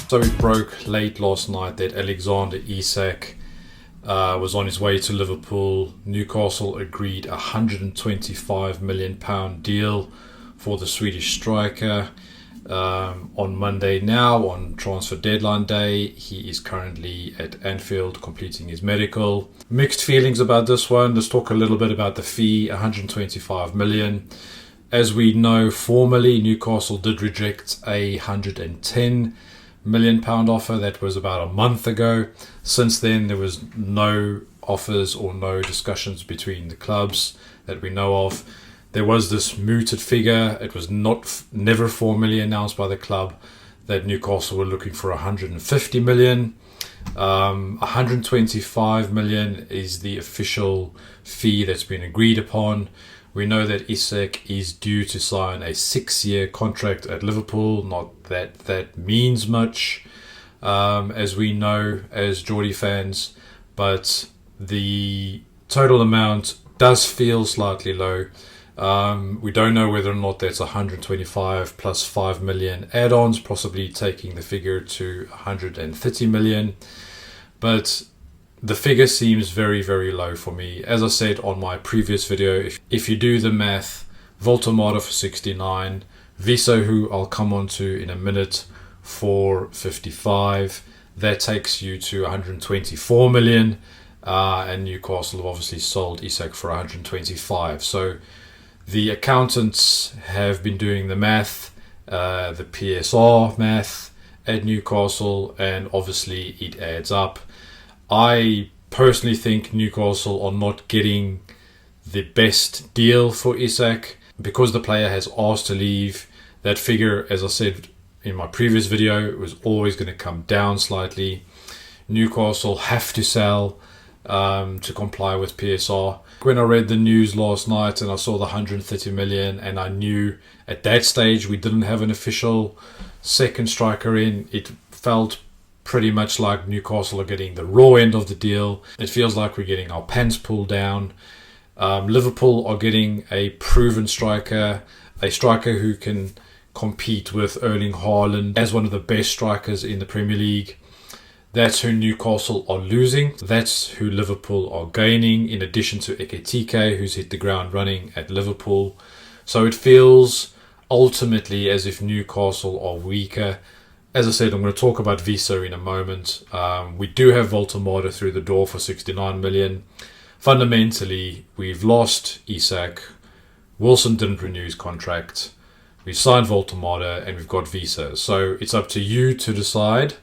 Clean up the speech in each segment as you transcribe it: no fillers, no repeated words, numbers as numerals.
So it broke late last night that Alexander Isak was on his way to Liverpool. Newcastle agreed a £125 million deal for the Swedish striker on Monday now, on transfer deadline day. He is currently at Anfield completing his medical. Mixed feelings about this one. Let's talk a little bit about the fee, £125 million. As we know, formally Newcastle did reject a £110 million offer. That was about a month ago. Since then, there was no offers or no discussions between the clubs that we know of. There was this mooted figure. It was never formally announced by the club that Newcastle were looking for 150 million. 125 million is the official fee that's been agreed upon. We know that Isak is due to sign a 6-year contract at Liverpool. Not that that means much, as we know as Geordie fans, but the total amount does feel slightly low. We don't know whether or not that's 125 plus 5 million add-ons, possibly taking the figure to 130 million. But the figure seems very, very low for me. As I said on my previous video, if you do the math, Voltemade for 69, Wissa, who I'll come on to in a minute, for 55, that takes you to 124 million. And Newcastle have obviously sold Isak for 125. So the accountants have been doing the math, the PSR math at Newcastle, and obviously it adds up. I personally think Newcastle are not getting the best deal for Isak because the player has asked to leave. That figure, as I said in my previous video, was always going to come down slightly. Newcastle have to sell to comply with PSR. When I read the news last night and I saw the 130 million, and I knew at that stage we didn't have an official second striker in, it felt pretty much like Newcastle are getting the raw end of the deal. It feels like we're getting our pants pulled down. Liverpool are getting a proven striker, a striker who can compete with Erling Haaland as one of the best strikers in the Premier League. That's who Newcastle are losing. That's who Liverpool are gaining, in addition to Ekitike, who's hit the ground running at Liverpool. So it feels ultimately as if Newcastle are weaker. As I said, I'm going to talk about Wissa in a moment. We do have Voltemade through the door for 69 million. Fundamentally, we've lost Isak. Wilson didn't renew his contract. We signed Voltemade and we've got Wissa. So it's up to you to decide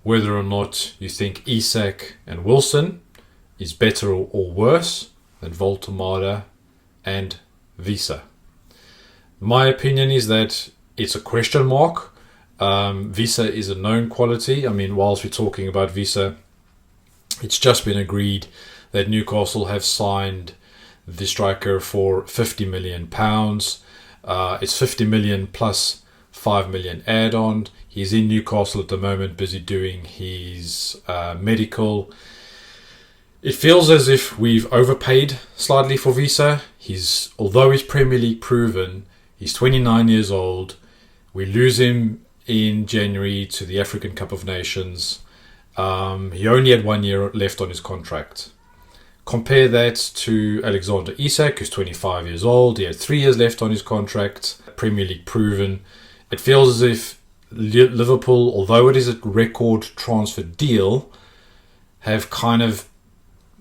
whether or not you think Isak and Wilson is better or worse than Voltemade and Wissa. My opinion is that it's a question mark. Wissa is a known quality. I mean, whilst we're talking about Wissa, it's just been agreed that Newcastle have signed the striker for £50 million. It's 50 million plus 5 million add-on. He's in Newcastle at the moment, busy doing his medical. It feels as if we've overpaid slightly for Wissa. Although he's Premier League proven, he's 29 years old. We lose him in January to the African Cup of Nations. He only had 1 year left on his contract. Compare that to Alexander Isak, who's 25 years old. He had 3 years left on his contract, Premier League proven. It feels as if Liverpool, although it is a record transfer deal, have kind of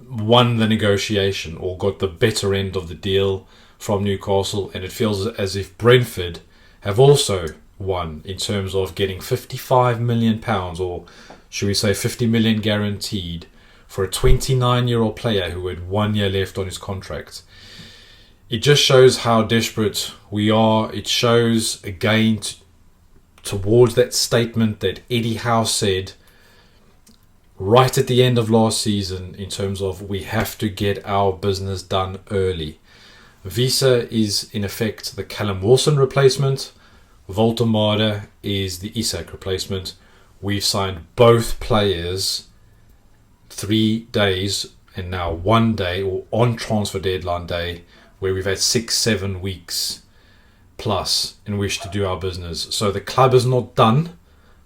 won the negotiation or got the better end of the deal from Newcastle. And it feels as if Brentford have also won in terms of getting £55 million, or should we say 50 million guaranteed, for a 29-year-old player who had 1 year left on his contract. It just shows how desperate we are. It shows again towards that statement that Eddie Howe said right at the end of last season, in terms of we have to get our business done early. Wissa is in effect the Callum Wilson replacement. Voltemade is the Isak replacement. We've signed both players 3 days and now 1 day, or on transfer deadline day, where we've had 6-7 weeks plus in which to do our business. So the club is not done.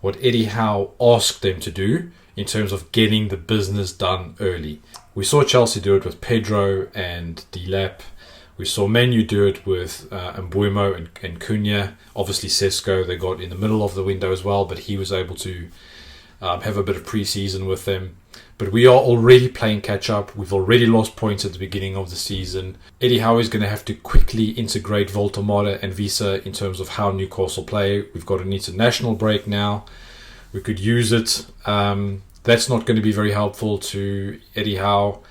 what Eddie Howe asked them to do in terms of getting the business done early. We saw Chelsea do it with Pedro and Delap. We saw Man U do it with Mbuemo and Cunha. Obviously, Sesko, they got in the middle of the window as well, but he was able to have a bit of pre-season with them. But we are already playing catch-up. We've already lost points at the beginning of the season. Eddie Howe is going to have to quickly integrate Voltemade and Wissa in terms of how Newcastle play. We've got an international break now. We could use it. That's not going to be very helpful to Eddie Howe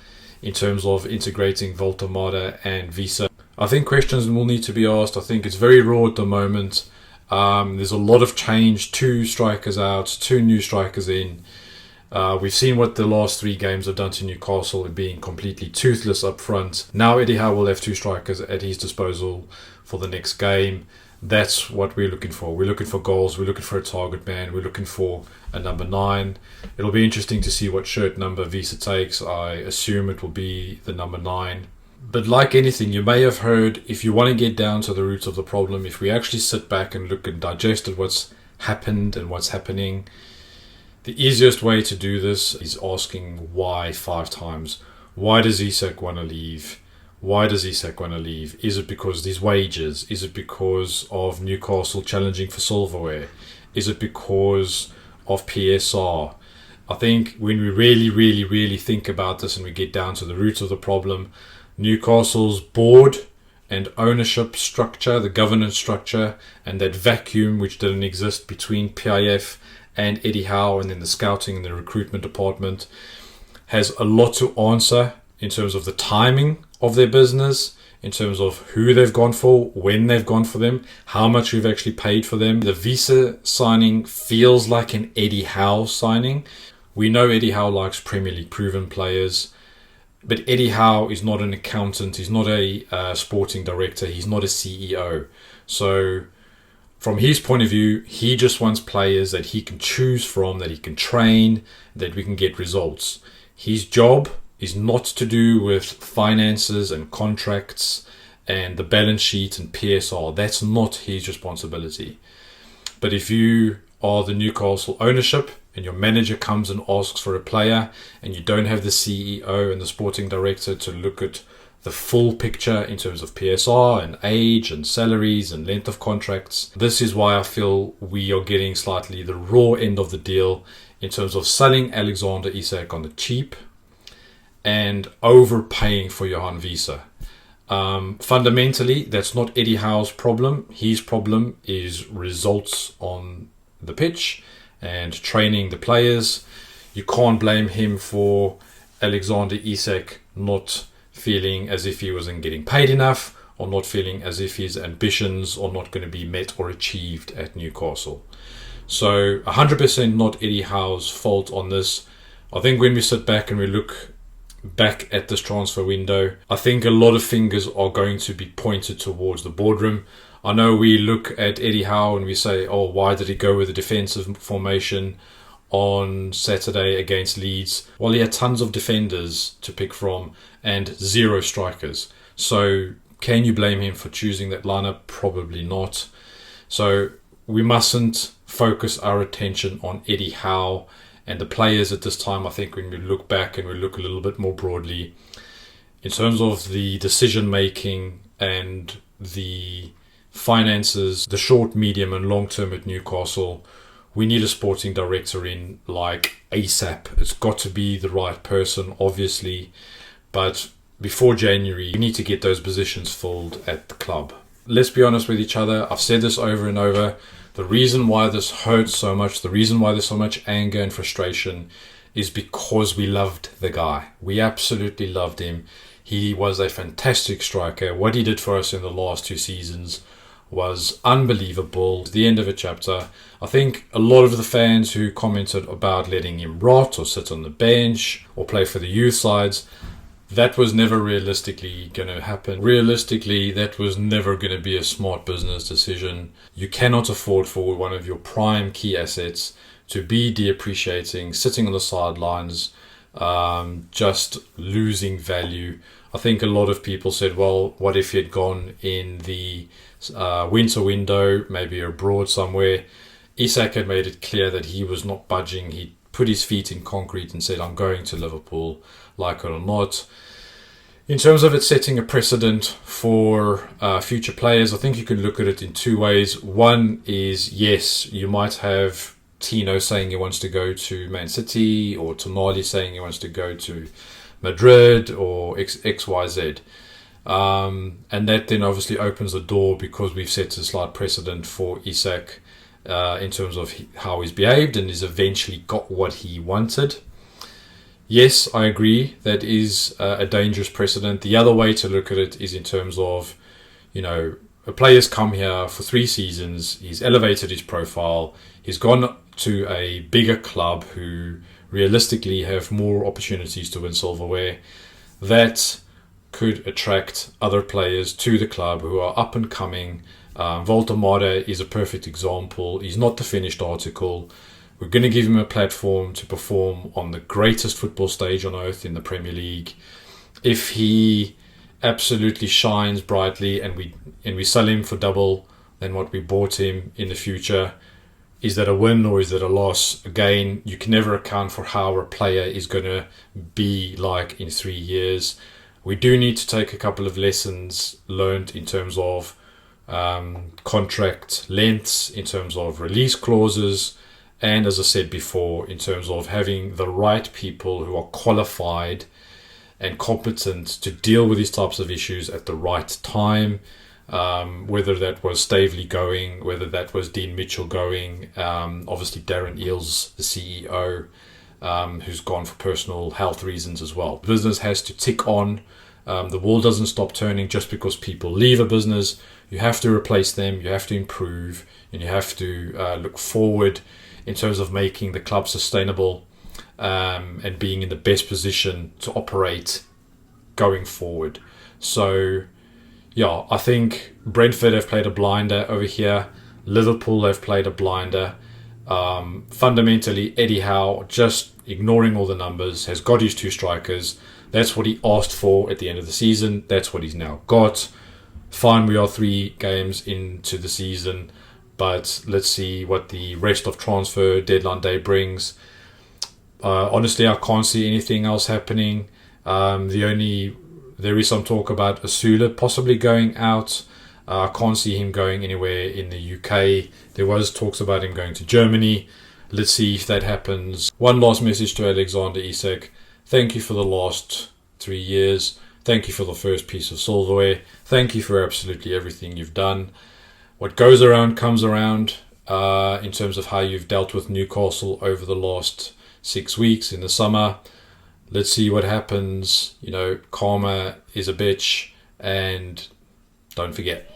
in terms of integrating Voltemade and Wissa. I think questions will need to be asked. I think it's very raw at the moment. There's a lot of change. 2 strikers out, 2 new strikers in. We've seen what the last 3 games have done to Newcastle, being completely toothless up front. Now Eddie Howe will have 2 strikers at his disposal for the next game. That's what we're looking for. We're looking for goals. We're looking for a target man. We're looking for a number 9. It'll be interesting to see what shirt number Wissa takes. I assume it will be the number 9. But like anything, you may have heard, if you want to get down to the roots of the problem, if we actually sit back and look and digest at what's happened and what's happening, the easiest way to do this is asking why 5 times. Why does Isak want to leave? Why does Isak want to leave? Is it because of these wages? Is it because of Newcastle challenging for silverware? Is it because of PSR? I think when we really think about this and we get down to the roots of the problem, Newcastle's board and ownership structure, the governance structure, and that vacuum which didn't exist between PIF and Eddie Howe, and then the scouting and the recruitment department, has a lot to answer in terms of the timing of their business, in terms of who they've gone for, when they've gone for them, how much we've actually paid for them. The Wissa signing feels like an Eddie Howe signing. We know Eddie Howe likes Premier League proven players, but Eddie Howe is not an accountant, he's not a sporting director, he's not a CEO. So from his point of view, he just wants players that he can choose from, that he can train, that we can get results. His job is not to do with finances and contracts and the balance sheet and PSR. That's not his responsibility. But if you are the Newcastle ownership and your manager comes and asks for a player and you don't have the CEO and the sporting director to look at the full picture in terms of PSR and age and salaries and length of contracts, this is why I feel we are getting slightly the raw end of the deal in terms of selling Alexander Isak on the cheap and overpaying for Yoane Wissa. Fundamentally, that's not Eddie Howe's problem. His problem is results on the pitch and training the players. You can't blame him for Alexander Isak not feeling as if he wasn't getting paid enough, or not feeling as if his ambitions are not going to be met or achieved at Newcastle. So 100% not Eddie Howe's fault on this. I think when we sit back and we look back at this transfer window, I think a lot of fingers are going to be pointed towards the boardroom. I know we look at Eddie Howe and we say, oh, why did he go with a defensive formation on Saturday against Leeds? Well, he had tons of defenders to pick from and 0 strikers. So can you blame him for choosing that lineup? Probably not. So we mustn't focus our attention on Eddie Howe and the players at this time. I think when we look back and we look a little bit more broadly, in terms of the decision making and the finances, the short, medium and long term at Newcastle, we need a sporting director in like ASAP. It's got to be the right person, obviously, but before January, we need to get those positions filled at the club. Let's be honest with each other. I've said this over and over. The reason why this hurts so much, the reason why there's so much anger and frustration is because we loved the guy. We absolutely loved him. He was a fantastic striker. What he did for us in the last 2 seasons was unbelievable. At the end of a chapter, I think a lot of the fans who commented about letting him rot or sit on the bench or play for the youth sides, that was never realistically going to happen. Realistically, that was never going to be a smart business decision. You cannot afford for one of your prime key assets to be depreciating, sitting on the sidelines, just losing value. I think a lot of people said, well, what if he had gone in the winter window, maybe abroad somewhere? Isak had made it clear that he was not budging. He put his feet in concrete and said, I'm going to Liverpool, like it or not. In terms of it setting a precedent for future players, I think you can look at it in two ways. One is, yes, you might have Tino saying he wants to go to Man City, or Tonali saying he wants to go to Madrid, or XYZ. And that then obviously opens the door, because we've set a slight precedent for Isak in terms of how he's behaved and has eventually got what he wanted. Yes, I agree, that is a dangerous precedent. The other way to look at it is in terms of, a player's come here for 3 seasons, he's elevated his profile, he's gone to a bigger club who realistically have more opportunities to win silverware. That could attract other players to the club who are up and coming. Voltemade is a perfect example. He's not the finished article. We're going to give him a platform to perform on the greatest football stage on earth in the Premier League. If he absolutely shines brightly and we sell him for double than what we bought him in the future, is that a win or is that a loss? Again, you can never account for how a player is going to be like in 3 years. We do need to take a couple of lessons learned in terms of contract lengths, in terms of release clauses, and as I said before, in terms of having the right people who are qualified and competent to deal with these types of issues at the right time. Whether that was Stavely going, whether that was Dean Mitchell going, obviously Darren Eales, the CEO, who's gone for personal health reasons as well. Business has to tick on. The wheel doesn't stop turning just because people leave a business. You have to replace them, you have to improve, and you have to look forward in terms of making the club sustainable and being in the best position to operate going forward. So, yeah, I think Brentford have played a blinder over here. Liverpool have played a blinder. Fundamentally, Eddie Howe, just ignoring all the numbers, has got his 2 strikers. That's what he asked for at the end of the season. That's what he's now got. Fine, we are 3 games into the season, but let's see what the rest of transfer deadline day brings. Honestly, I can't see anything else happening. There is some talk about Asula possibly going out. I can't see him going anywhere in the UK. There was talks about him going to Germany. Let's see if that happens. One last message to Alexander Isak. Thank you for the last 3 years. Thank you for the first piece of silverware. Thank you for absolutely everything you've done. What goes around comes around in terms of how you've dealt with Newcastle over the last 6 weeks in the summer. Let's see what happens. Karma is a bitch, and don't forget.